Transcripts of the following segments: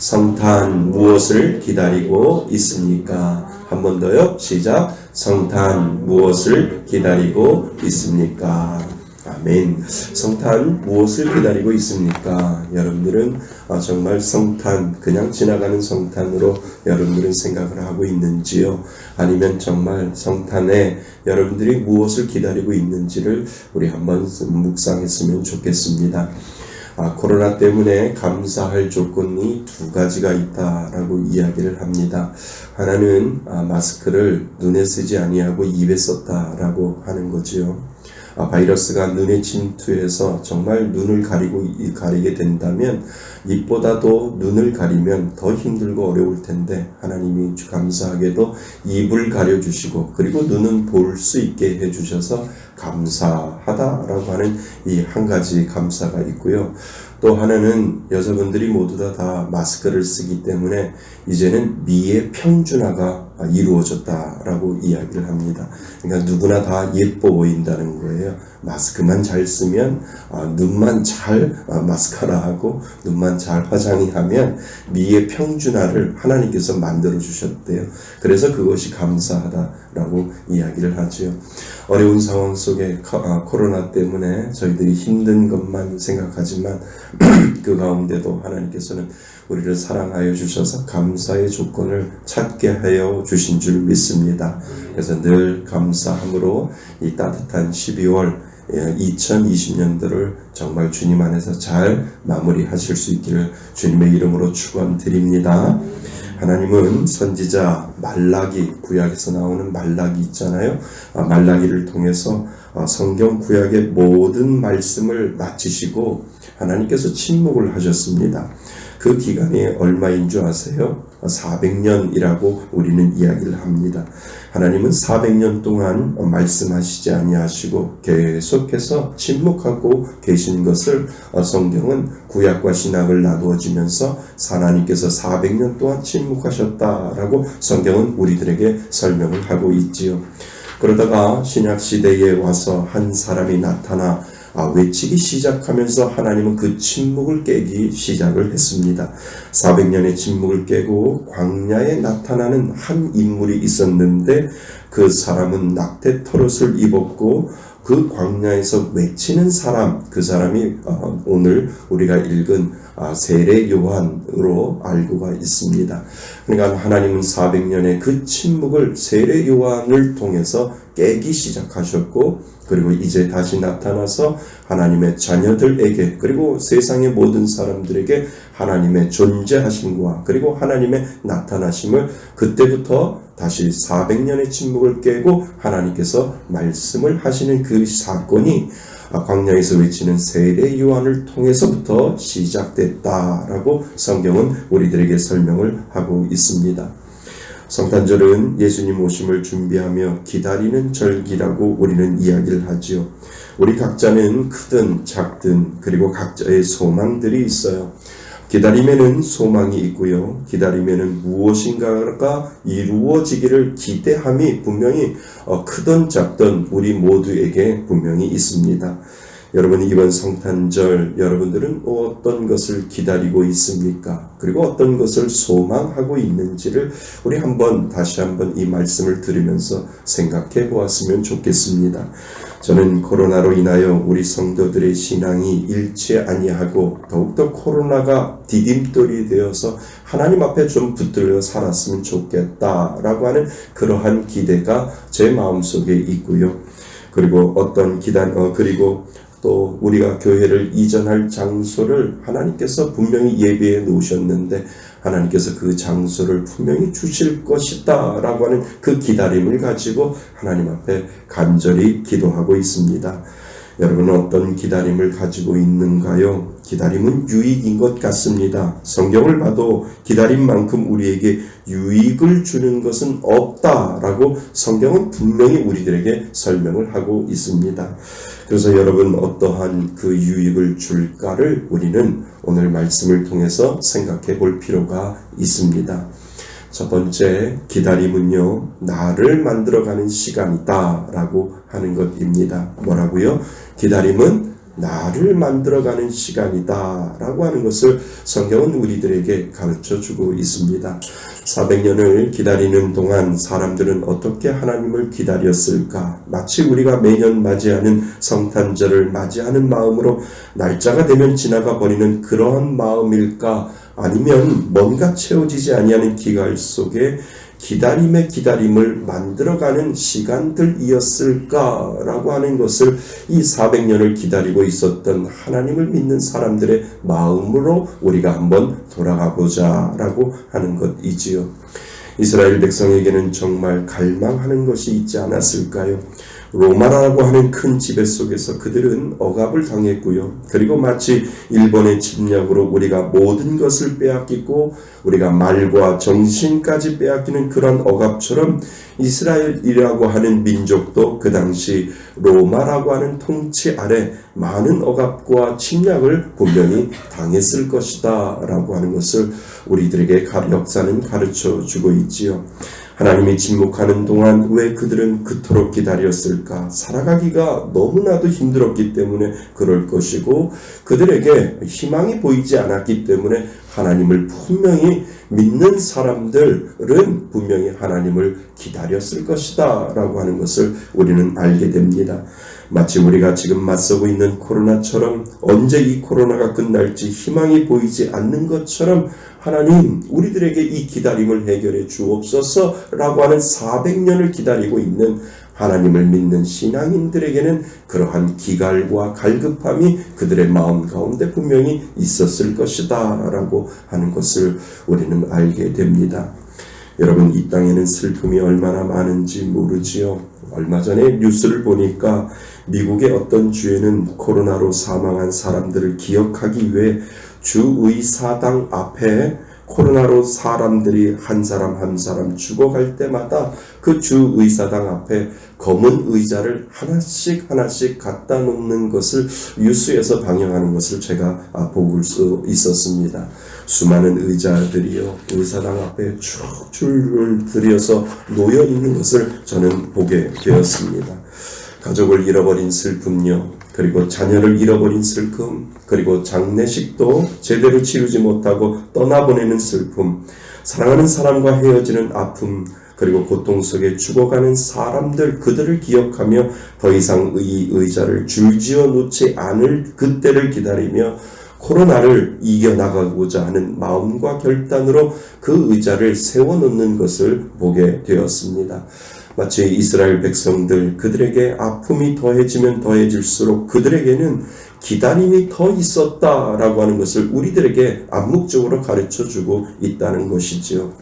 성탄 무엇을 기다리고 있습니까? 한 번 더요. 시작. 성탄 무엇을 기다리고 있습니까? 아멘. 성탄 무엇을 기다리고 있습니까? 여러분들은 정말 성탄, 그냥 지나가는 성탄으로 여러분들은 생각을 하고 있는지요? 아니면 정말 성탄에 여러분들이 무엇을 기다리고 있는지를 우리 한번 묵상했으면 좋겠습니다. 코로나 때문에 감사할 조건이 두 가지가 있다라고 이야기를 합니다. 하나는 마스크를 눈에 쓰지 아니하고 입에 썼다라고 하는 거지요. 바이러스가 눈에 침투해서 정말 눈을 가리게 된다면 입보다도 눈을 가리면 더 힘들고 어려울 텐데 하나님이 감사하게도 입을 가려주시고 그리고 눈은 볼 수 있게 해주셔서 감사하다라고 하는 이 한 가지 감사가 있고요. 또 하나는 여자분들이 모두 다 마스크를 쓰기 때문에 이제는 미의 평준화가 이루어졌다라고 이야기를 합니다. 그러니까 누구나 다 예뻐 보인다는 거예요. 마스크만 잘 쓰면 눈만 잘 마스카라하고 눈만 잘 화장이 하면 미의 평준화를 하나님께서 만들어 주셨대요. 그래서 그것이 감사하다라고 이야기를 하죠. 어려운 상황 속에 코로나 때문에 저희들이 힘든 것만 생각하지만 그 가운데도 하나님께서는 우리를 사랑하여 주셔서 감사의 조건을 찾게 하여 주신 줄 믿습니다. 그래서 늘 감사함으로 이 따뜻한 12월 2020년도를 정말 주님 안에서 잘 마무리하실 수 있기를 주님의 이름으로 축원드립니다. 하나님은 선지자 말라기, 구약에서 나오는 말라기 있잖아요. 말라기를 통해서 성경 구약의 모든 말씀을 마치시고 하나님께서 침묵을 하셨습니다. 그 기간이 얼마인 줄 아세요? 400년이라고 우리는 이야기를 합니다. 하나님은 400년 동안 말씀하시지 아니하시고 계속해서 침묵하고 계신 것을 성경은 구약과 신약을 나누어지면서 하나님께서 400년 동안 침묵하셨다라고 성경은 우리들에게 설명을 하고 있지요. 그러다가 신약 시대에 와서 한 사람이 나타나 외치기 시작하면서 하나님은 그 침묵을 깨기 시작을 했습니다. 400년의 침묵을 깨고 광야에 나타나는 한 인물이 있었는데 그 사람은 낙태 털옷을 입었고 그 광야에서 외치는 사람, 그 사람이 오늘 우리가 읽은 세례 요한으로 알고가 있습니다. 그러니까 하나님은 400년의 그 침묵을 세례 요한을 통해서 깨기 시작하셨고 그리고 이제 다시 나타나서 하나님의 자녀들에게 그리고 세상의 모든 사람들에게 하나님의 존재하심과 그리고 하나님의 나타나심을 그때부터 다시 400년의 침묵을 깨고 하나님께서 말씀을 하시는 그 사건이 광야에서 외치는 세례 요한을 통해서부터 시작됐다라고 성경은 우리들에게 설명을 하고 있습니다. 성탄절은 예수님 오심을 준비하며 기다리는 절기라고 우리는 이야기를 하지요. 우리 각자는 크든 작든 그리고 각자의 소망들이 있어요. 기다림에는 소망이 있고요. 기다림에는 무엇인가가 이루어지기를 기대함이 분명히 크든 작든 우리 모두에게 분명히 있습니다. 여러분 이번 성탄절 여러분들은 어떤 것을 기다리고 있습니까? 그리고 어떤 것을 소망하고 있는지를 우리 다시 한번 이 말씀을 들으면서 생각해 보았으면 좋겠습니다. 저는 코로나로 인하여 우리 성도들의 신앙이 잃지 아니하고 더욱더 코로나가 디딤돌이 되어서 하나님 앞에 좀 붙들려 살았으면 좋겠다라고 하는 그러한 기대가 제 마음속에 있고요. 그리고 그리고 또 우리가 교회를 이전할 장소를 하나님께서 분명히 예비해 놓으셨는데 하나님께서 그 장소를 분명히 주실 것이다 라고 하는 그 기다림을 가지고 하나님 앞에 간절히 기도하고 있습니다. 여러분은 어떤 기다림을 가지고 있는가요? 기다림은 유익인 것 같습니다. 성경을 봐도 기다림만큼 우리에게 유익을 주는 것은 없다라고 성경은 분명히 우리들에게 설명을 하고 있습니다. 그래서 여러분 어떠한 그 유익을 줄까를 우리는 오늘 말씀을 통해서 생각해 볼 필요가 있습니다. 첫 번째, 기다림은요, 나를 만들어가는 시간이다 라고 하는 것입니다. 뭐라고요? 기다림은 나를 만들어가는 시간이다 라고 하는 것을 성경은 우리들에게 가르쳐주고 있습니다. 400년을 기다리는 동안 사람들은 어떻게 하나님을 기다렸을까? 마치 우리가 매년 맞이하는 성탄절을 맞이하는 마음으로 날짜가 되면 지나가 버리는 그러한 마음일까? 아니면 뭔가 채워지지 아니하는 기갈 속에 기다림의 기다림을 만들어가는 시간들이었을까라고 하는 것을 이 400년을 기다리고 있었던 하나님을 믿는 사람들의 마음으로 우리가 한번 돌아가 보자라고 하는 것이지요. 이스라엘 백성에게는 정말 갈망하는 것이 있지 않았을까요? 로마라고 하는 큰 지배 속에서 그들은 억압을 당했고요. 그리고 마치 일본의 침략으로 우리가 모든 것을 빼앗기고 우리가 말과 정신까지 빼앗기는 그런 억압처럼 이스라엘이라고 하는 민족도 그 당시 로마라고 하는 통치 아래 많은 억압과 침략을 분명히 당했을 것이다 라고 하는 것을 우리들에게 역사는 가르쳐 주고 있지요. 하나님이 침묵하는 동안 왜 그들은 그토록 기다렸을까? 살아가기가 너무나도 힘들었기 때문에 그럴 것이고 그들에게 희망이 보이지 않았기 때문에 하나님을 분명히 믿는 사람들은 분명히 하나님을 기다렸을 것이다 라고 하는 것을 우리는 알게 됩니다. 마치 우리가 지금 맞서고 있는 코로나처럼 언제 이 코로나가 끝날지 희망이 보이지 않는 것처럼 하나님 우리들에게 이 기다림을 해결해 주옵소서 라고 하는 400년을 기다리고 있는 하나님을 믿는 신앙인들에게는 그러한 기갈과 갈급함이 그들의 마음 가운데 분명히 있었을 것이다 라고 하는 것을 우리는 알게 됩니다. 여러분, 이 땅에는 슬픔이 얼마나 많은지 모르지요. 얼마 전에 뉴스를 보니까 미국의 어떤 주에는 코로나로 사망한 사람들을 기억하기 위해 주의사당 앞에 코로나로 사람들이 한 사람 한 사람 죽어갈 때마다 그 주의사당 앞에 검은 의자를 하나씩 갖다 놓는 것을 뉴스에서 방영하는 것을 제가 볼 수 있었습니다. 수많은 의자들이요 의사당 앞에 쭉 줄을 들여서 놓여 있는 것을 저는 보게 되었습니다. 가족을 잃어버린 슬픔요, 그리고 자녀를 잃어버린 슬픔, 그리고 장례식도 제대로 치르지 못하고 떠나보내는 슬픔, 사랑하는 사람과 헤어지는 아픔, 그리고 고통 속에 죽어가는 사람들, 그들을 기억하며 더 이상 이 의자를 줄지어 놓지 않을 그때를 기다리며 코로나를 이겨나가고자 하는 마음과 결단으로 그 의자를 세워놓는 것을 보게 되었습니다. 마치 이스라엘 백성들, 그들에게 아픔이 더해지면 더해질수록 그들에게는 기다림이 더 있었다라고 하는 것을 우리들에게 암묵적으로 가르쳐주고 있다는 것이지요.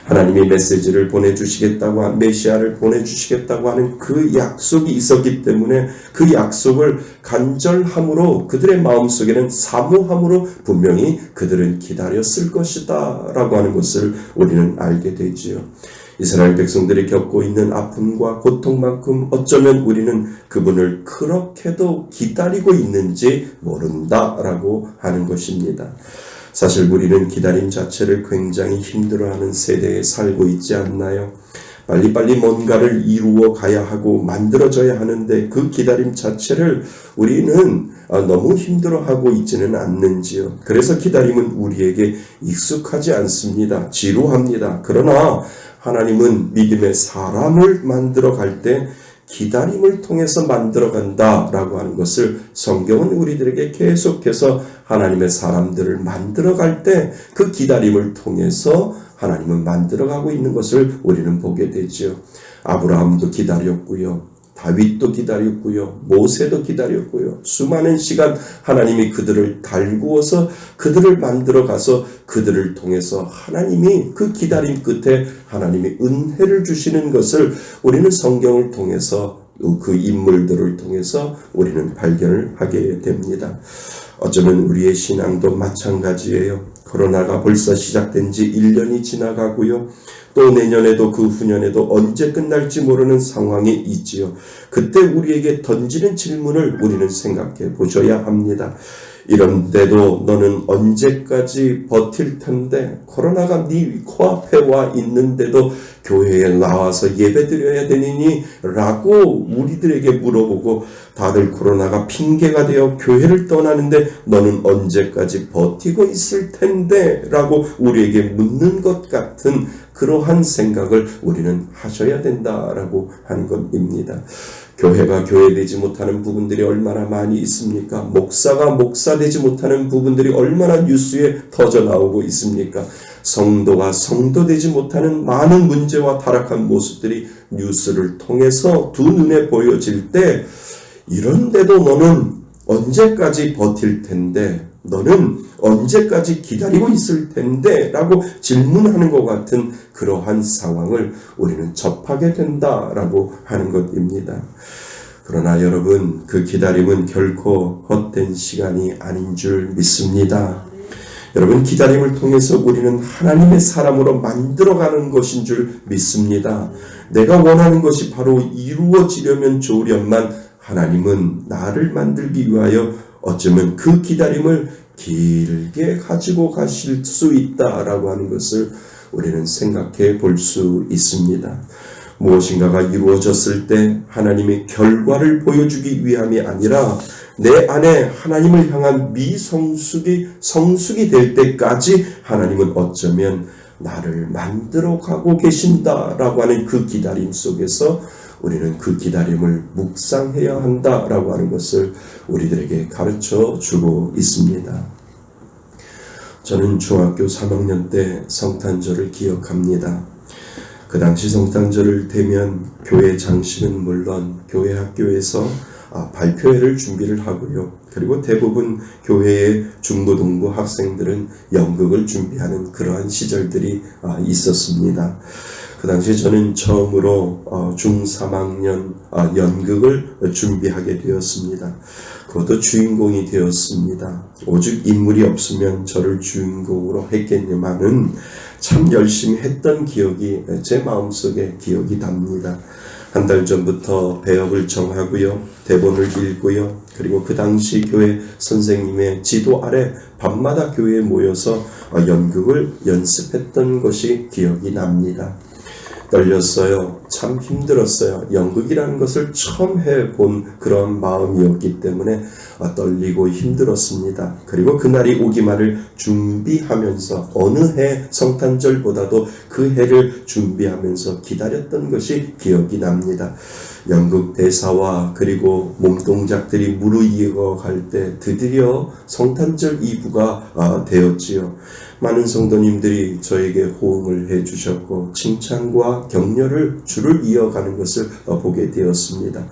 하나님이 메시지를 보내주시겠다고, 메시아를 보내주시겠다고 하는 그 약속이 있었기 때문에 그 약속을 간절함으로 그들의 마음속에는 사모함으로 분명히 그들은 기다렸을 것이다 라고 하는 것을 우리는 알게 되지요. 이스라엘 백성들이 겪고 있는 아픔과 고통만큼 어쩌면 우리는 그분을 그렇게도 기다리고 있는지 모른다라고 하는 것입니다. 사실 우리는 기다림 자체를 굉장히 힘들어하는 세대에 살고 있지 않나요? 빨리빨리 뭔가를 이루어 가야 하고 만들어져야 하는데 그 기다림 자체를 우리는 너무 힘들어하고 있지는 않는지요. 그래서 기다림은 우리에게 익숙하지 않습니다. 지루합니다. 그러나 하나님은 믿음의 사람을 만들어 갈 때 기다림을 통해서 만들어 간다라고 하는 것을 성경은 우리들에게 계속해서 하나님의 사람들을 만들어 갈 때 그 기다림을 통해서 하나님은 만들어 가고 있는 것을 우리는 보게 되죠. 아브라함도 기다렸고요. 다윗도 기다렸고요. 모세도 기다렸고요. 수많은 시간 하나님이 그들을 달구어서 그들을 만들어 가서 그들을 통해서 하나님이 그 기다림 끝에 하나님이 은혜를 주시는 것을 우리는 성경을 통해서 그 인물들을 통해서 우리는 발견을 하게 됩니다. 어쩌면 우리의 신앙도 마찬가지예요. 코로나가 벌써 시작된 지 1년이 지나가고요. 또 내년에도 그 후년에도 언제 끝날지 모르는 상황이 있지요. 그때 우리에게 던지는 질문을 우리는 생각해 보셔야 합니다. 이런데도 너는 언제까지 버틸 텐데, 코로나가 네 코앞에 와 있는데도 교회에 나와서 예배드려야 되느니? 라고 우리들에게 물어보고, 다들 코로나가 핑계가 되어 교회를 떠나는데 너는 언제까지 버티고 있을 텐데? 라고 우리에게 묻는 것 같은 그러한 생각을 우리는 하셔야 된다라고 하는 것입니다. 교회가 교회되지 못하는 부분들이 얼마나 많이 있습니까? 목사가 목사되지 못하는 부분들이 얼마나 뉴스에 터져 나오고 있습니까? 성도가 성도되지 못하는 많은 문제와 타락한 모습들이 뉴스를 통해서 두 눈에 보여질 때, 이런데도 너는 언제까지 버틸 텐데, 너는 언제까지 기다리고 있을 텐데 라고 질문하는 것 같은 그러한 상황을 우리는 접하게 된다라고 하는 것입니다. 그러나 여러분, 그 기다림은 결코 헛된 시간이 아닌 줄 믿습니다. 여러분, 기다림을 통해서 우리는 하나님의 사람으로 만들어가는 것인 줄 믿습니다. 내가 원하는 것이 바로 이루어지려면 좋으련만 하나님은 나를 만들기 위하여 어쩌면 그 기다림을 길게 가지고 가실 수 있다라고 하는 것을 우리는 생각해 볼 수 있습니다. 무엇인가가 이루어졌을 때 하나님의 결과를 보여주기 위함이 아니라 내 안에 하나님을 향한 성숙이 될 때까지 하나님은 어쩌면 나를 만들어 가고 계신다라고 하는 그 기다림 속에서 우리는 그 기다림을 묵상해야 한다라고 하는 것을 우리들에게 가르쳐 주고 있습니다. 저는 중학교 3학년 때 성탄절을 기억합니다. 그 당시 성탄절을 되면 교회 장식은 물론 교회 학교에서 발표회를 준비를 하고요. 그리고 대부분 교회의 중고등부 학생들은 연극을 준비하는 그러한 시절들이 있었습니다. 그 당시 저는 처음으로 중3학년 연극을 준비하게 되었습니다. 그것도 주인공이 되었습니다. 오직 인물이 없으면 저를 주인공으로 했겠지만은 참 열심히 했던 기억이 제 마음속에 기억이 납니다. 한 달 전부터 배역을 정하고요. 대본을 읽고요. 그리고 그 당시 교회 선생님의 지도 아래 밤마다 교회에 모여서 연극을 연습했던 것이 기억이 납니다. 떨렸어요. 참 힘들었어요. 연극이라는 것을 처음 해본 그런 마음이었기 때문에 떨리고 힘들었습니다. 그리고 그날이 오기만을 준비하면서 어느 해 성탄절보다도 그 해를 준비하면서 기다렸던 것이 기억이 납니다. 연극 대사와 그리고 몸동작들이 무르익어 갈 때 드디어 성탄절 2부가 되었지요. 많은 성도님들이 저에게 호응을 해주셨고 칭찬과 격려를 줄을 이어가는 것을 보게 되었습니다.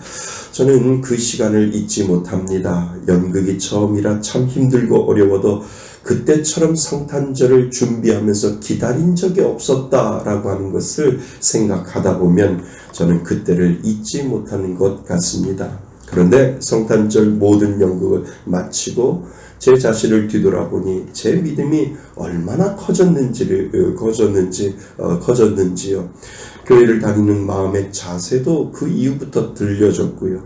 저는 그 시간을 잊지 못합니다. 연극이 처음이라 참 힘들고 어려워도 그때처럼 성탄절을 준비하면서 기다린 적이 없었다라고 하는 것을 생각하다 보면 저는 그때를 잊지 못하는 것 같습니다. 그런데 성탄절 모든 연극을 마치고 제 자신을 뒤돌아보니 제 믿음이 얼마나 커졌는지요. 교회를 다니는 마음의 자세도 그 이후부터 들려졌고요.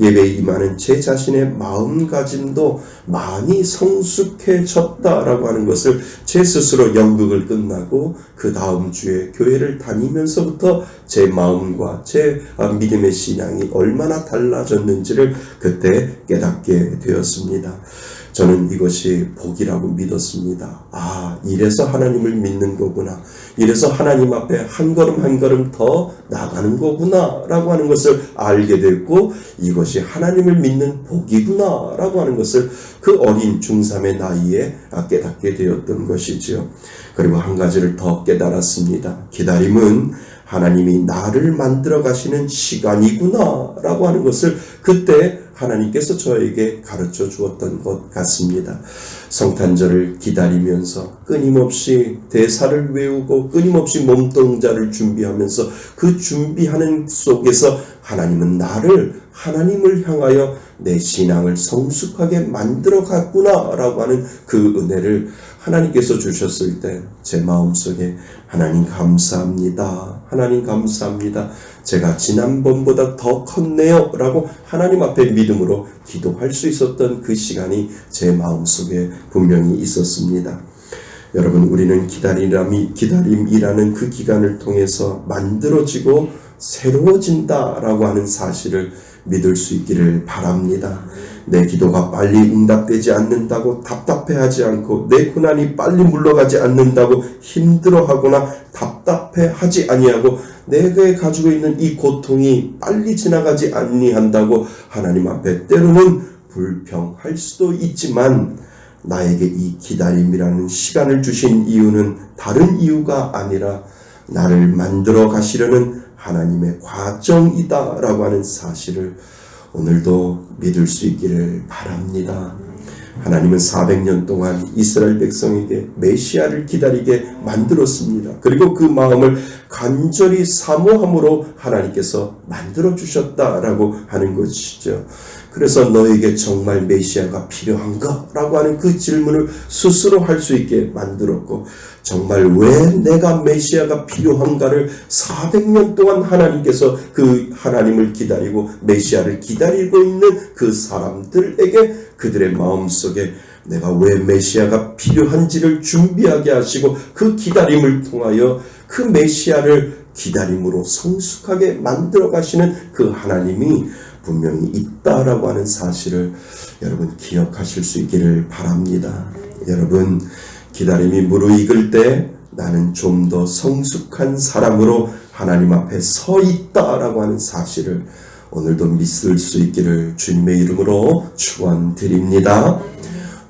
예배에 임하는 제 자신의 마음가짐도 많이 성숙해졌다라고 하는 것을 제 스스로 연극을 끝나고 그 다음 주에 교회를 다니면서부터 제 마음과 제 믿음의 신앙이 얼마나 달라졌는지를 그때 깨닫게 되었습니다. 저는 이것이 복이라고 믿었습니다. 이래서 하나님을 믿는 거구나. 이래서 하나님 앞에 한 걸음 한 걸음 더 나가는 거구나 라고 하는 것을 알게 됐고, 이것이 하나님을 믿는 복이구나 라고 하는 것을 그 어린 중3의 나이에 깨닫게 되었던 것이지요. 그리고 한 가지를 더 깨달았습니다. 기다림은 하나님이 나를 만들어 가시는 시간이구나 라고 하는 것을 그때 하나님께서 저에게 가르쳐 주었던 것 같습니다. 성탄절을 기다리면서 끊임없이 대사를 외우고 끊임없이 몸동자를 준비하면서 그 준비하는 속에서 하나님은 나를 하나님을 향하여 내 신앙을 성숙하게 만들어 갔구나 라고 하는 그 은혜를 하나님께서 주셨을 때 제 마음속에 하나님 감사합니다. 하나님 감사합니다. 제가 지난번보다 더 컸네요 라고 하나님 앞에 믿음으로 기도할 수 있었던 그 시간이 제 마음속에 분명히 있었습니다. 여러분, 우리는 기다림이라는 그 기간을 통해서 만들어지고 새로워진다라고 하는 사실을 믿을 수 있기를 바랍니다. 내 기도가 빨리 응답되지 않는다고 답답해하지 않고, 내 고난이 빨리 물러가지 않는다고 힘들어하거나 답답해하지 아니하고, 내가 가지고 있는 이 고통이 빨리 지나가지 아니한다고 하나님 앞에 때로는 불평할 수도 있지만, 나에게 이 기다림이라는 시간을 주신 이유는 다른 이유가 아니라 나를 만들어 가시려는 하나님의 과정이다라고 하는 사실을 오늘도 믿을 수 있기를 바랍니다. 하나님은 400년 동안 이스라엘 백성에게 메시아를 기다리게 만들었습니다. 그리고 그 마음을 간절히 사모함으로 하나님께서 만들어 주셨다라고 하는 것이죠. 그래서 너에게 정말 메시아가 필요한가? 라고 하는 그 질문을 스스로 할 수 있게 만들었고, 정말 왜 내가 메시아가 필요한가를 400년 동안 하나님께서 그 하나님을 기다리고 메시아를 기다리고 있는 그 사람들에게 그들의 마음속에 내가 왜 메시아가 필요한지를 준비하게 하시고, 그 기다림을 통하여 그 메시아를 기다림으로 성숙하게 만들어 가시는 그 하나님이 분명히 있다라고 하는 사실을 여러분 기억하실 수 있기를 바랍니다. 여러분, 기다림이 무르익을 때 나는 좀 더 성숙한 사람으로 하나님 앞에 서 있다라고 하는 사실을 오늘도 믿을 수 있기를 주님의 이름으로 축원드립니다.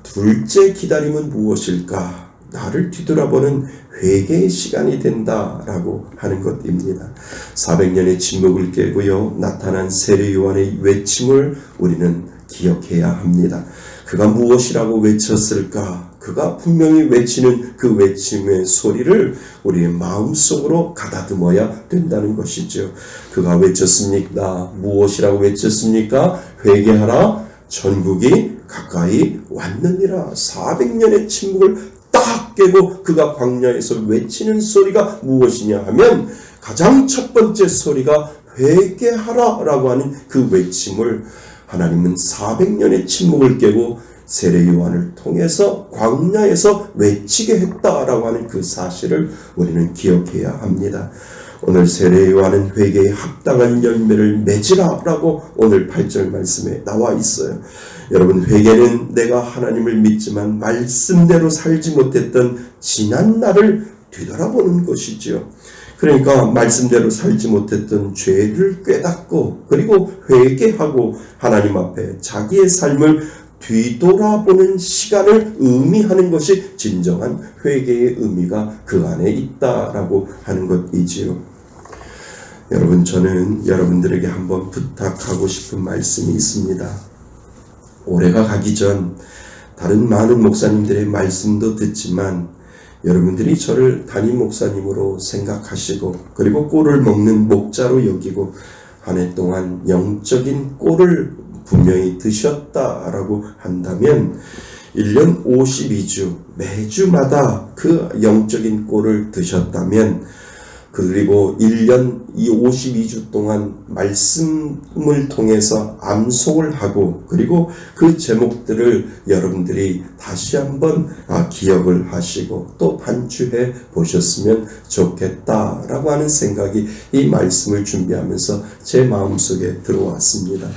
둘째 기다림은 무엇일까? 나를 뒤돌아보는 회개의 시간이 된다라고 하는 것입니다. 400년의 침묵을 깨고요, 나타난 세례 요한의 외침을 우리는 기억해야 합니다. 그가 무엇이라고 외쳤을까? 그가 분명히 외치는 그 외침의 소리를 우리의 마음속으로 가다듬어야 된다는 것이죠. 그가 외쳤습니까? 무엇이라고 외쳤습니까? 회개하라, 천국이 가까이 왔느니라. 400년의 침묵을 딱 깨고 그가 광야에서 외치는 소리가 무엇이냐 하면, 가장 첫 번째 소리가 회개하라 라고 하는 그 외침을 하나님은 400년의 침묵을 깨고 세례 요한을 통해서 광야에서 외치게 했다라고 하는 그 사실을 우리는 기억해야 합니다. 오늘 세례 요한은 회개에 합당한 열매를 맺으라 라고 오늘 8절 말씀에 나와 있어요. 여러분, 회개는 내가 하나님을 믿지만 말씀대로 살지 못했던 지난 날을 뒤돌아보는 것이지요. 그러니까 말씀대로 살지 못했던 죄를 깨닫고, 그리고 회개하고 하나님 앞에 자기의 삶을 뒤돌아보는 시간을 의미하는 것이 진정한 회개의 의미가 그 안에 있다라고 하는 것이지요. 여러분, 저는 여러분들에게 한번 부탁하고 싶은 말씀이 있습니다. 올해가 가기 전 다른 많은 목사님들의 말씀도 듣지만, 여러분들이 저를 담임 목사님으로 생각하시고, 그리고 꼴을 먹는 목자로 여기고 한 해 동안 영적인 꼴을 분명히 드셨다라고 한다면, 1년 52주 매주마다 그 영적인 꼴을 드셨다면, 그리고 1년 이 52주 동안 말씀을 통해서 암송을 하고, 그리고 그 제목들을 여러분들이 다시 한번 기억을 하시고 또 반추해 보셨으면 좋겠다라고 하는 생각이 이 말씀을 준비하면서 제 마음속에 들어왔습니다.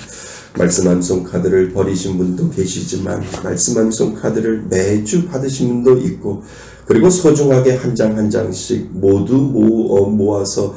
말씀 암송 카드를 버리신 분도 계시지만, 말씀 암송 카드를 매주 받으신 분도 있고, 그리고 소중하게 한 장 한 장씩 모두 모아서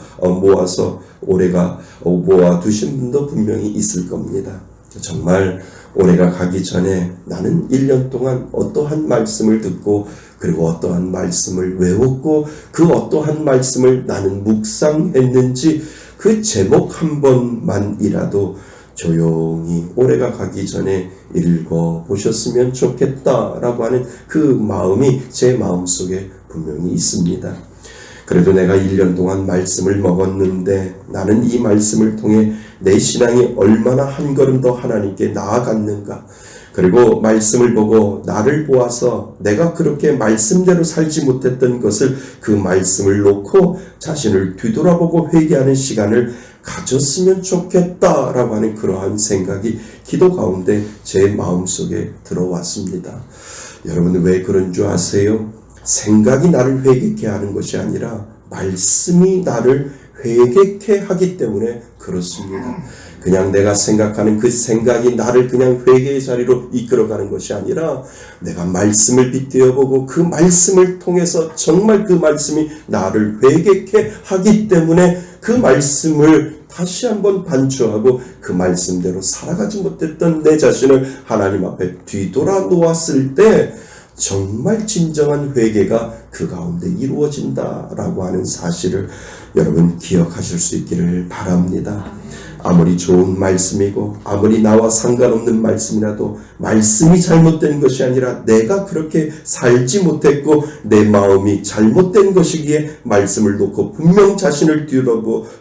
올해가 모아두신 분도 분명히 있을 겁니다. 정말 올해가 가기 전에 나는 1년 동안 어떠한 말씀을 듣고, 그리고 어떠한 말씀을 외웠고, 그 어떠한 말씀을 나는 묵상했는지 그 제목 한 번만이라도 조용히 올해가 가기 전에 읽어보셨으면 좋겠다라고 하는 그 마음이 제 마음속에 분명히 있습니다. 그래도 내가 1년 동안 말씀을 먹었는데 나는 이 말씀을 통해 내 신앙이 얼마나 한 걸음 더 하나님께 나아갔는가. 그리고 말씀을 보고 나를 보아서 내가 그렇게 말씀대로 살지 못했던 것을 그 말씀을 놓고 자신을 뒤돌아보고 회개하는 시간을 가졌으면 좋겠다라고 하는 그러한 생각이 기도 가운데 제 마음속에 들어왔습니다. 여러분 왜 그런 줄 아세요? 생각이 나를 회개케 하는 것이 아니라 말씀이 나를 회개케 하기 때문에 그렇습니다. 그냥 내가 생각하는 그 생각이 나를 그냥 회개의 자리로 이끌어가는 것이 아니라 내가 말씀을 빗대어 보고 그 말씀을 통해서 정말 그 말씀이 나를 회개케 하기 때문에 그 말씀을 다시 한번 반추하고 그 말씀대로 살아가지 못했던 내 자신을 하나님 앞에 뒤돌아 놓았을 때 정말 진정한 회개가 그 가운데 이루어진다라고 하는 사실을 여러분 기억하실 수 있기를 바랍니다. 아무리 좋은 말씀이고 아무리 나와 상관없는 말씀이라도 말씀이 잘못된 것이 아니라 내가 그렇게 살지 못했고 내 마음이 잘못된 것이기에 말씀을 놓고 분명 자신을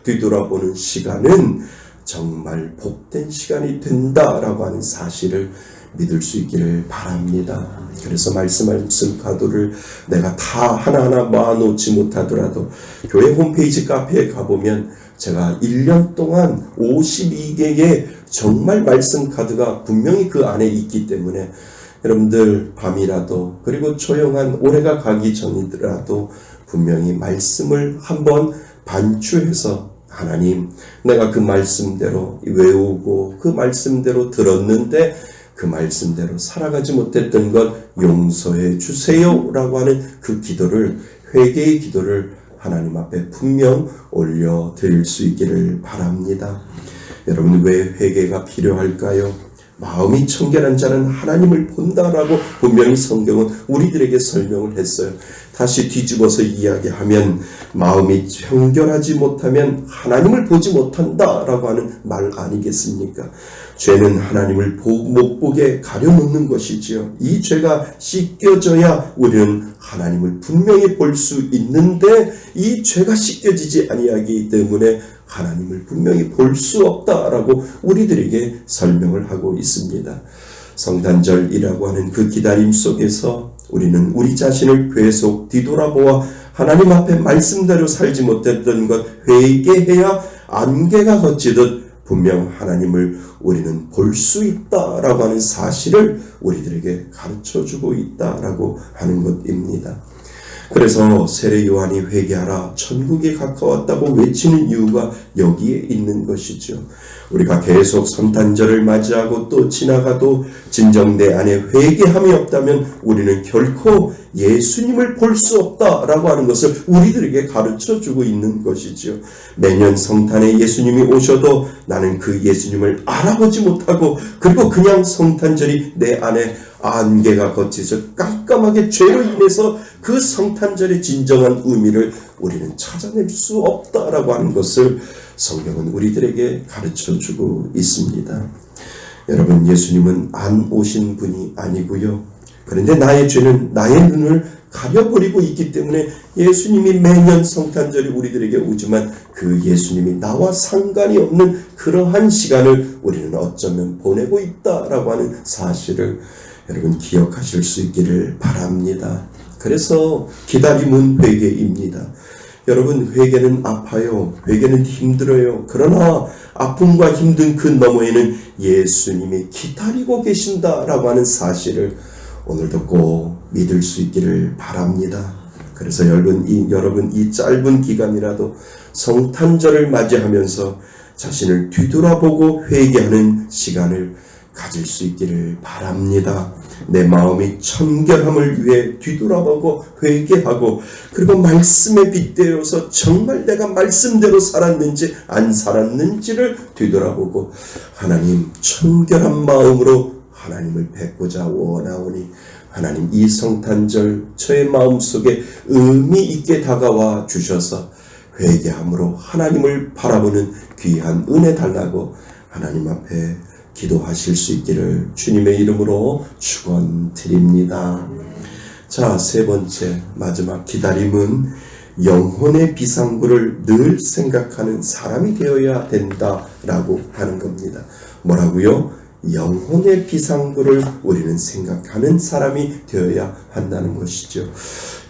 뒤돌아보는 시간은 정말 복된 시간이 된다라고 하는 사실을 믿을 수 있기를 바랍니다. 그래서 말씀 카드를 내가 다 하나하나 모아놓지 못하더라도 교회 홈페이지 카페에 가보면 제가 1년 동안 52개의 정말 말씀 카드가 분명히 그 안에 있기 때문에 여러분들 밤이라도 그리고 조용한 올해가 가기 전이더라도 분명히 말씀을 한번 반추해서 하나님 내가 그 말씀대로 외우고 그 말씀대로 들었는데 그 말씀대로 살아가지 못했던 것 용서해 주세요 라고 하는 그 기도를 회개의 기도를 하나님 앞에 분명 올려드릴 수 있기를 바랍니다. 여러분 왜 회개가 필요할까요? 마음이 청결한 자는 하나님을 본다라고 분명히 성경은 우리들에게 설명을 했어요. 다시 뒤집어서 이야기하면 마음이 청결하지 못하면 하나님을 보지 못한다라고 하는 말 아니겠습니까? 죄는 하나님을 못 보게 가려놓는 것이지요. 이 죄가 씻겨져야 우리는 하나님을 분명히 볼 수 있는데 이 죄가 씻겨지지 아니하기 때문에 하나님을 분명히 볼 수 없다라고 우리들에게 설명을 하고 있습니다. 성탄절이라고 하는 그 기다림 속에서 우리는 우리 자신을 계속 뒤돌아보아 하나님 앞에 말씀대로 살지 못했던 것 회개해야 안개가 걷히듯 분명 하나님을 우리는 볼 수 있다라고 하는 사실을 우리들에게 가르쳐주고 있다라고 하는 것입니다. 그래서 세례 요한이 회개하라 천국에 가까웠다고 외치는 이유가 여기에 있는 것이죠. 우리가 계속 성탄절을 맞이하고 또 지나가도 진정 내 안에 회개함이 없다면 우리는 결코 예수님을 볼 수 없다라고 하는 것을 우리들에게 가르쳐주고 있는 것이죠. 매년 성탄에 예수님이 오셔도 나는 그 예수님을 알아보지 못하고 그리고 그냥 성탄절이 내 안에 안개가 걷혀져 깜깜하게 죄로 인해서 그 성탄절의 진정한 의미를 우리는 찾아낼 수 없다라고 하는 것을 성경은 우리들에게 가르쳐주고 있습니다. 여러분 예수님은 안 오신 분이 아니고요. 그런데 나의 죄는 나의 눈을 가려버리고 있기 때문에 예수님이 매년 성탄절이 우리들에게 오지만 그 예수님이 나와 상관이 없는 그러한 시간을 우리는 어쩌면 보내고 있다라고 하는 사실을 여러분 기억하실 수 있기를 바랍니다. 그래서 기다림은 회개입니다. 여러분 회개는 아파요. 회개는 힘들어요. 그러나 아픔과 힘든 그 너머에는 예수님이 기다리고 계신다라고 하는 사실을 오늘도 꼭 믿을 수 있기를 바랍니다. 그래서 여러분 이 짧은 기간이라도 성탄절을 맞이하면서 자신을 뒤돌아보고 회개하는 시간을 가질 수 있기를 바랍니다. 내 마음이 청결함을 위해 뒤돌아보고 회개하고 그리고 말씀에 빗대어서 정말 내가 말씀대로 살았는지 안 살았는지를 뒤돌아보고 하나님 청결한 마음으로 하나님을 뵙고자 원하오니 하나님 이 성탄절 저의 마음속에 의미 있게 다가와 주셔서 회개함으로 하나님을 바라보는 귀한 은혜 달라고 하나님 앞에 기도하실 수 있기를 주님의 이름으로 축원드립니다. 자, 세 번째 마지막 기다림은 영혼의 비상구를 늘 생각하는 사람이 되어야 된다라고 하는 겁니다. 뭐라고요? 영혼의 비상구를 우리는 생각하는 사람이 되어야 한다는 것이죠.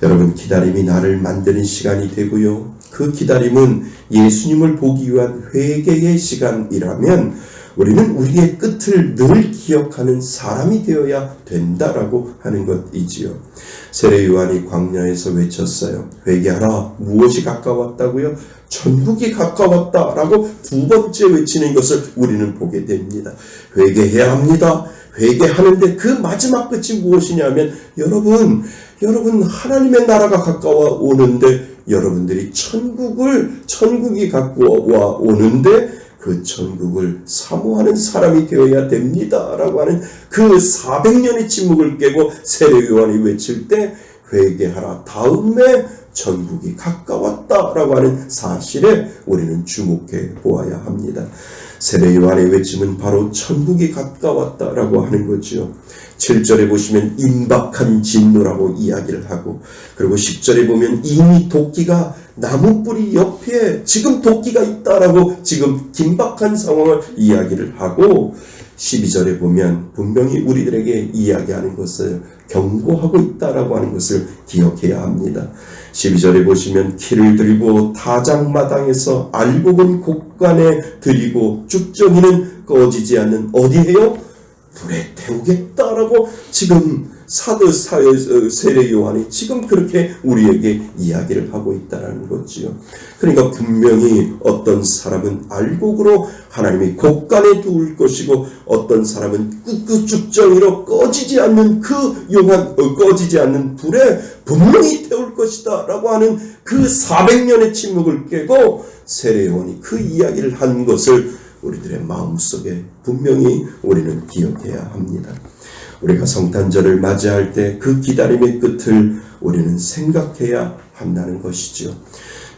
여러분, 기다림이 나를 만드는 시간이 되고요. 그 기다림은 예수님을 보기 위한 회개의 시간이라면 우리는 우리의 끝을 늘 기억하는 사람이 되어야 된다라고 하는 것이지요. 세례 요한이 광야에서 외쳤어요. 회개하라. 무엇이 가까웠다고요? 천국이 가까웠다라고 두 번째 외치는 것을 우리는 보게 됩니다. 회개해야 합니다. 회개하는데 그 마지막 끝이 무엇이냐면 여러분 하나님의 나라가 가까워 오는데 여러분들이 천국이 가까워 오는데 그 천국을 사모하는 사람이 되어야 됩니다라고 하는 그 400년의 침묵을 깨고 세례 요한이 외칠 때 회개하라. 다음에 천국이 가까웠다라고 하는 사실에 우리는 주목해 보아야 합니다. 세례 요한의 외침은 바로 천국이 가까웠다라고 하는 거죠. 7절에 보시면 임박한 진노라고 이야기를 하고, 그리고 10절에 보면 이미 도끼가 나무 뿌리 옆에 지금 도끼가 있다라고 지금 긴박한 상황을 이야기를 하고, 12절에 보면 분명히 우리들에게 이야기하는 것을 경고하고 있다라고 하는 것을 기억해야 합니다. 12절에 보시면 키를 들고 타작마당에서 알곡은 곡간에 들이고 쭉정이는 꺼지지 않는 어디에요? 불에 태우겠다라고 지금 세례 요한이 지금 그렇게 우리에게 이야기를 하고 있다는 거지요. 그러니까 분명히 어떤 사람은 알곡으로 하나님이 곡간에 두을 것이고 어떤 사람은 쭉정이로 꺼지지 않는 꺼지지 않는 불에 분명히 태울 것이다 라고 하는 그 400년의 침묵을 깨고 세례 요한이 그 이야기를 한 것을 우리들의 마음속에 분명히 우리는 기억해야 합니다. 우리가 성탄절을 맞이할 때 그 기다림의 끝을 우리는 생각해야 한다는 것이죠.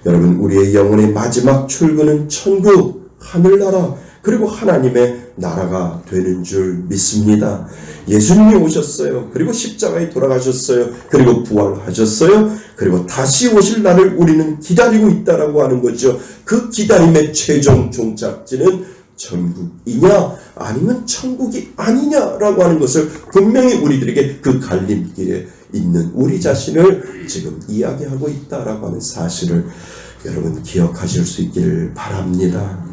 여러분, 우리의 영혼의 마지막 출근은 천국, 하늘나라, 그리고 하나님의 나라가 되는 줄 믿습니다. 예수님이 오셨어요. 그리고 십자가에 돌아가셨어요. 그리고 부활하셨어요. 그리고 다시 오실 날을 우리는 기다리고 있다라고 하는 거죠. 그 기다림의 최종 종착지는 천국이냐 아니면 천국이 아니냐라고 하는 것을 분명히 우리들에게 그 갈림길에 있는 우리 자신을 지금 이야기하고 있다라고 하는 사실을 여러분 기억하실 수 있기를 바랍니다.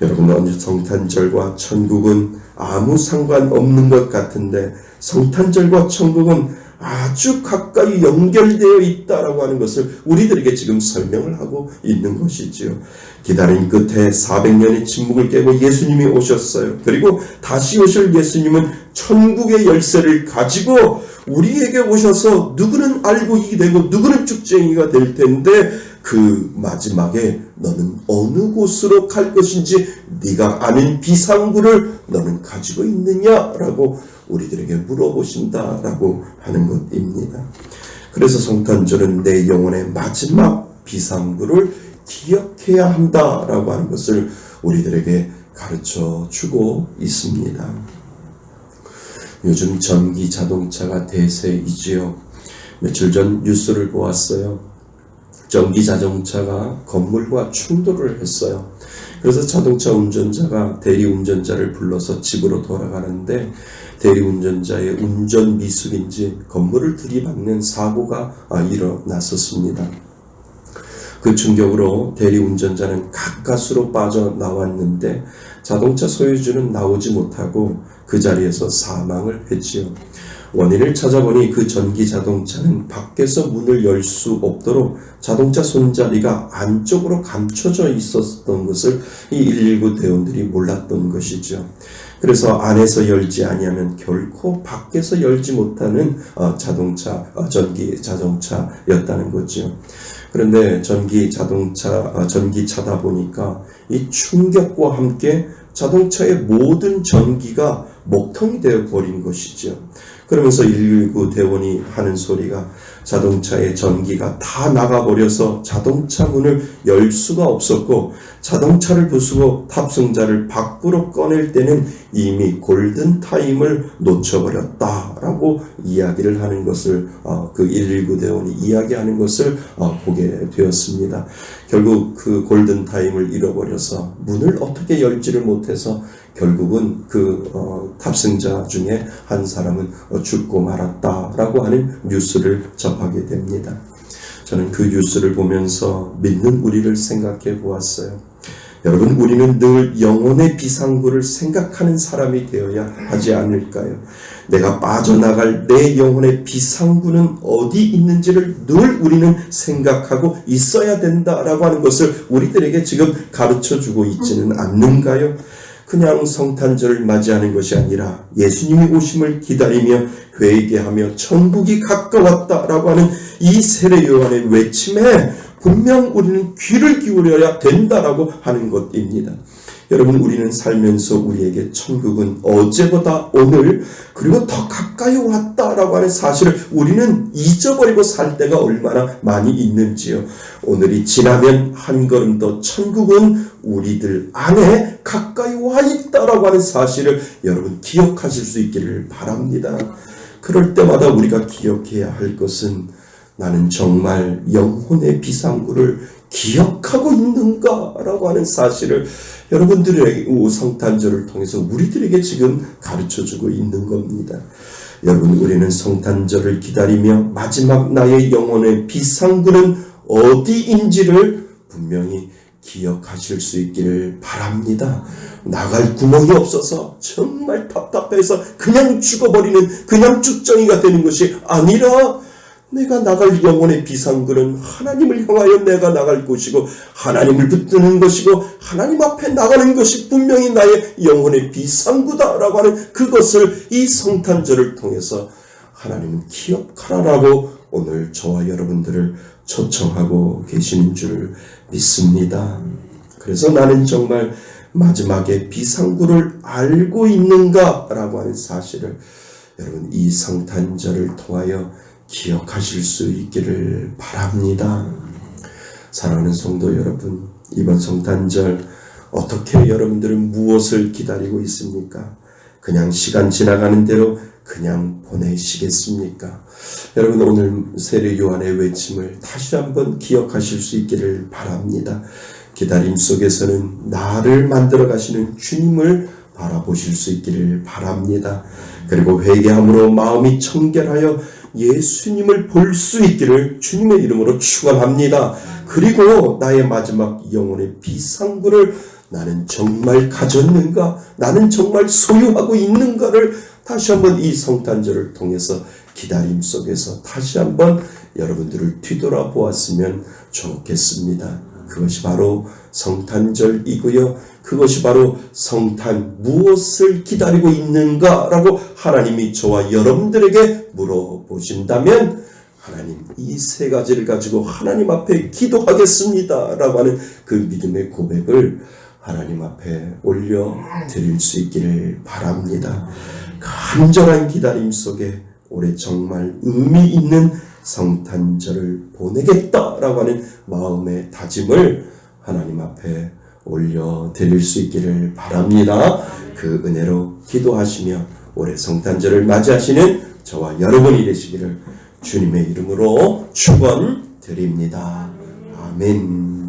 여러분, 성탄절과 천국은 아무 상관없는 것 같은데 성탄절과 천국은 아주 가까이 연결되어 있다라고 하는 것을 우리들에게 지금 설명을 하고 있는 것이지요. 기다림 끝에 400년의 침묵을 깨고 예수님이 오셨어요. 그리고 다시 오실 예수님은 천국의 열쇠를 가지고 우리에게 오셔서 누구는 알곡이 되고 누구는 쭉쟁이가 될 텐데 그 마지막에 너는 어느 곳으로 갈 것인지 네가 아는 비상구를 너는 가지고 있느냐라고 우리들에게 물어보신다라고 하는 것입니다. 그래서 성탄절은 내 영혼의 마지막 비상구를 기억해야 한다라고 하는 것을 우리들에게 가르쳐 주고 있습니다. 요즘 전기 자동차가 대세이지요. 며칠 전 뉴스를 보았어요. 전기 자동차가 건물과 충돌을 했어요. 그래서 자동차 운전자가 대리운전자를 불러서 집으로 돌아가는데 대리운전자의 운전 미숙인지 건물을 들이박는 사고가 일어났었습니다. 그 충격으로 대리운전자는 가까스로 빠져나왔는데 자동차 소유주는 나오지 못하고 그 자리에서 사망을 했지요. 원인을 찾아보니 그 전기 자동차는 밖에서 문을 열 수 없도록 자동차 손잡이가 안쪽으로 감춰져 있었던 것을 이 119 대원들이 몰랐던 것이죠. 그래서 안에서 열지 아니하면 결코 밖에서 열지 못하는 전기 자동차였다는 거죠. 그런데 전기차다 보니까 이 충격과 함께 자동차의 모든 전기가 목통이 되어 버린 것이죠. 그러면서 119 대원이 하는 소리가 자동차의 전기가 다 나가버려서 자동차 문을 열 수가 없었고 자동차를 부수고 탑승자를 밖으로 꺼낼 때는 이미 골든타임을 놓쳐버렸다라고 이야기를 하는 것을 그 119 대원이 이야기하는 것을 보게 되었습니다. 결국 그 골든타임을 잃어버려서 문을 어떻게 열지를 못해서 결국은 그 탑승자 중에 한 사람은 죽고 말았다라고 하는 뉴스를 접하게 됩니다. 저는 그 뉴스를 보면서 믿는 우리를 생각해 보았어요. 여러분, 우리는 늘 영혼의 비상구를 생각하는 사람이 되어야 하지 않을까요? 내가 빠져나갈 내 영혼의 비상구는 어디 있는지를 늘 우리는 생각하고 있어야 된다라고 하는 것을 우리들에게 지금 가르쳐주고 있지는 않는가요? 그냥 성탄절을 맞이하는 것이 아니라 예수님이 오심을 기다리며 회개하며 천국이 가까웠다라고 하는 이 세례 요한의 외침에 분명 우리는 귀를 기울여야 된다라고 하는 것입니다. 여러분, 우리는 살면서 우리에게 천국은 어제보다 오늘 그리고 더 가까이 왔다라고 하는 사실을 우리는 잊어버리고 살 때가 얼마나 많이 있는지요. 오늘이 지나면 한 걸음 더 천국은 우리들 안에 가까이 와 있다라고 하는 사실을 여러분 기억하실 수 있기를 바랍니다. 그럴 때마다 우리가 기억해야 할 것은 나는 정말 영혼의 비상구를 기억하고 있는가라고 하는 사실을 여러분들의 성탄절을 통해서 우리들에게 지금 가르쳐주고 있는 겁니다. 여러분, 우리는 성탄절을 기다리며 마지막 나의 영혼의 비상구는 어디인지를 분명히 기억하실 수 있기를 바랍니다. 나갈 구멍이 없어서 정말 답답해서 그냥 죽어버리는 그냥 쭉정이가 되는 것이 아니라 내가 나갈 영혼의 비상구는 하나님을 향하여 내가 나갈 곳이고 하나님을 붙드는 것이고 하나님 앞에 나가는 것이 분명히 나의 영혼의 비상구다라고 하는 그것을 이 성탄절을 통해서 하나님은 기억하라라고 오늘 저와 여러분들을 초청하고 계시는 줄 믿습니다. 그래서 나는 정말 마지막에 비상구를 알고 있는가라고 하는 사실을 여러분 이 성탄절을 통하여 기억하실 수 있기를 바랍니다. 사랑하는 성도 여러분, 이번 성탄절 어떻게 여러분들은 무엇을 기다리고 있습니까? 그냥 시간 지나가는 대로 그냥 보내시겠습니까? 여러분, 오늘 세례 요한의 외침을 다시 한번 기억하실 수 있기를 바랍니다. 기다림 속에서는 나를 만들어 가시는 주님을 바라보실 수 있기를 바랍니다. 그리고 회개함으로 마음이 청결하여 예수님을 볼 수 있기를 주님의 이름으로 축원합니다. 그리고 나의 마지막 영혼의 비상구를 나는 정말 가졌는가? 나는 정말 소유하고 있는가를 다시 한번 이 성탄절을 통해서 기다림 속에서 다시 한번 여러분들을 뒤돌아보았으면 좋겠습니다. 그것이 바로 성탄절이고요. 그것이 바로 성탄 무엇을 기다리고 있는가라고 하나님이 저와 여러분들에게 물어보신다면 하나님 이 세 가지를 가지고 하나님 앞에 기도하겠습니다 라고 하는 그 믿음의 고백을 하나님 앞에 올려드릴 수 있기를 바랍니다. 간절한 기다림 속에 올해 정말 의미 있는 성탄절을 보내겠다라고 하는 마음의 다짐을 하나님 앞에 올려드릴 수 있기를 바랍니다. 그 은혜로 기도하시며 올해 성탄절을 맞이하시는 저와 여러분이 되시기를 주님의 이름으로 축원드립니다. 아멘.